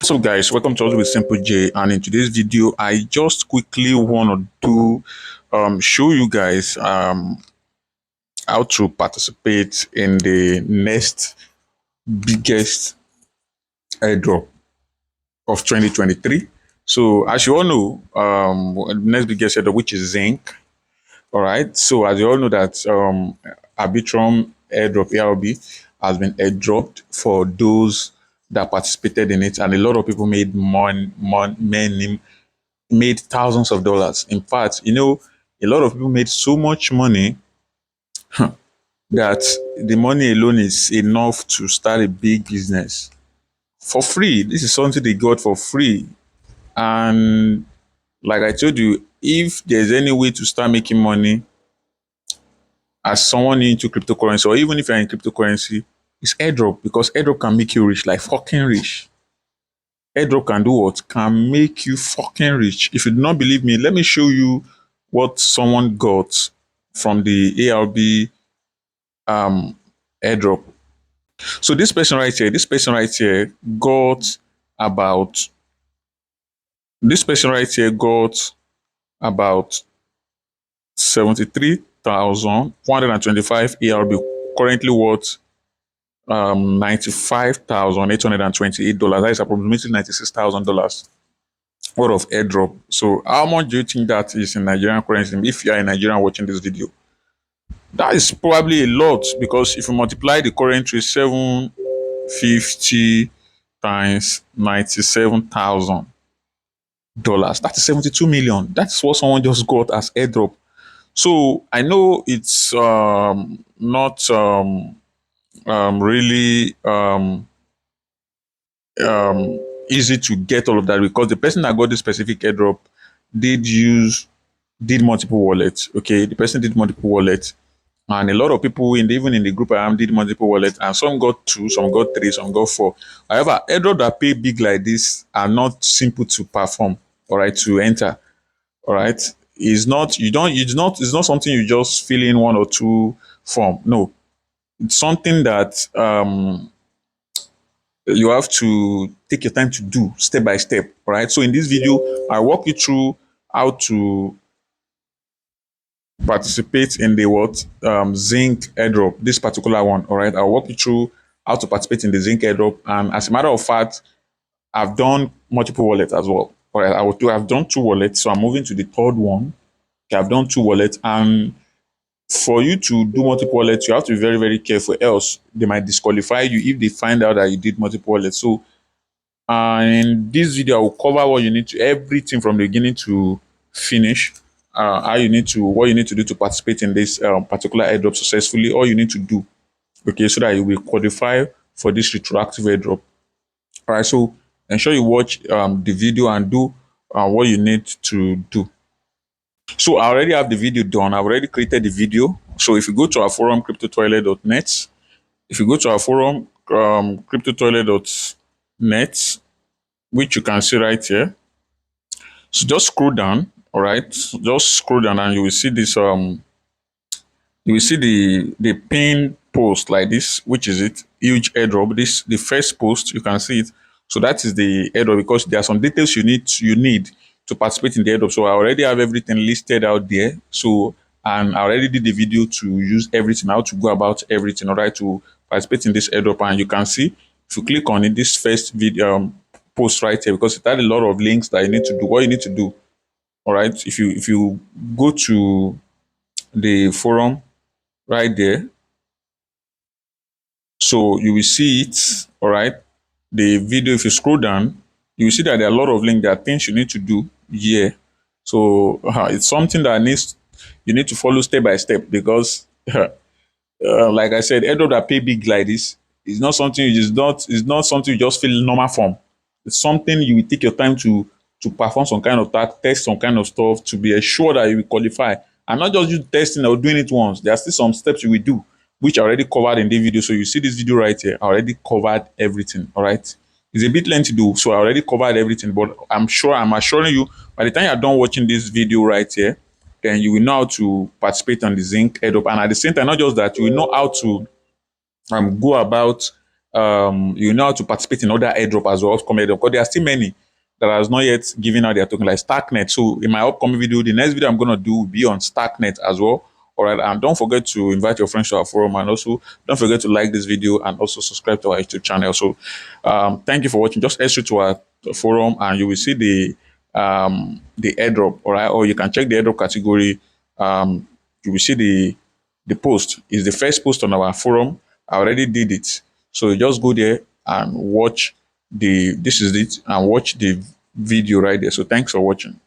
What's up guys, welcome to Us with Simple J, and in today's video I just quickly want to show you guys how to participate in the next biggest airdrop of 2023. So as you all know, next biggest airdrop, which is Zinc. All right, so as you all know that Abitrum Airdrop ARB has been airdropped for those that participated in it, and a lot of people made made thousands of dollars. In fact, a lot of people made so much money that the money alone is enough to start a big business for free. This is something they got for free. And like I told you, if there's any way to start making money as someone into cryptocurrency, or even if you're in cryptocurrency, it's airdrop, because airdrop can make you rich, like fucking rich. Airdrop can do what? Can make you fucking rich. If you do not believe me, let me show you what someone got from the ARB airdrop. So this person right here got about this person right here got about 73,125 ARB, currently worth $95,828. That is approximately $96,000 worth of airdrop. So how much do you think that is in Nigerian currency if you are in Nigeria watching this video? That is probably a lot, because if you multiply the current rate 750 times $97,000, that is 72 million. That's what someone just got as airdrop. So I know it's not really easy to get all of that, because the person that got this specific airdrop did multiple wallets. Okay, the person did multiple wallets, and a lot of people even in the group I am did multiple wallets, and some got 2, some got 3, some got 4. However, airdrop that pay big like this are not simple to perform, all right, to enter. All right, it's not it's not something you just fill in 1 or 2 form. No, it's something that you have to take your time to do step by step. All right, so in this video I walk you through how to participate in the Zinc airdrop, this particular one. All right, I'll walk you through how to participate in the Zinc airdrop, and as a matter of fact, I've done multiple wallets as well. All right, I've done 2 wallets, so I'm moving to the third one. Okay, I've done 2 wallets, and for you to do multiple wallets, you have to be very, very careful, else they might disqualify you if they find out that you did multiple wallets. So in this video, I will cover what you need to, everything from the beginning to finish, what you need to do to participate in this particular airdrop successfully, all you need to do, okay, so that you will qualify for this retroactive airdrop. All right, so ensure you watch the video and do what you need to do. So I already have the video done. I've already created the video. So if you go to our forum, cryptotoilet.net, if you go to our forum, cryptotoilet.net, which you can see right here. So just scroll down, all right? Just scroll down and you will see this, you will see the pinned post like this, which is it, huge airdrop. This, the first post, you can see it. So that is the airdrop, because there are some details you need to participate in the airdrop. So I already have everything listed out there. So, and I already did the video to use everything, how to go about everything, all right, to participate in this airdrop. And you can see, if you click on it, this first video post right here, because it had a lot of links that you need to do. What you need to do, all right, if you go to the forum right there, so you will see it, all right, the video. If you scroll down, you will see that there are a lot of links. There are things you need to do here. So it's something that you need to follow step by step, because like I said, airdrop that pay big like this is not something it's not something you just fill in normal form. It's something you will take your time to perform some kind of task, test some kind of stuff, to be assured that you will qualify, and not just you testing or doing it once. There are still some steps you will do, which I already covered in the video. So you see this video right here, I already covered everything. All right, it's a bit lengthy to do, so I already covered everything, but I'm assuring you, by the time you're done watching this video right here, then you will know how to participate on the Zinc airdrop. And at the same time, not just that, you will know how to go about you know how to participate in other airdrop as well, upcoming airdrop, because there are still many that has not yet given out their token, like Starknet. So in my upcoming video, the next video I'm going to do will be on Starknet as well. All right, and don't forget to invite your friends to our forum, and also don't forget to like this video and also subscribe to our YouTube channel. So thank you for watching. Just head straight to our forum and you will see the airdrop, all right, or you can check the airdrop category. You will see the post is the first post on our forum. I already did it, so you just go there and watch this is it, and watch the video right there. So thanks for watching.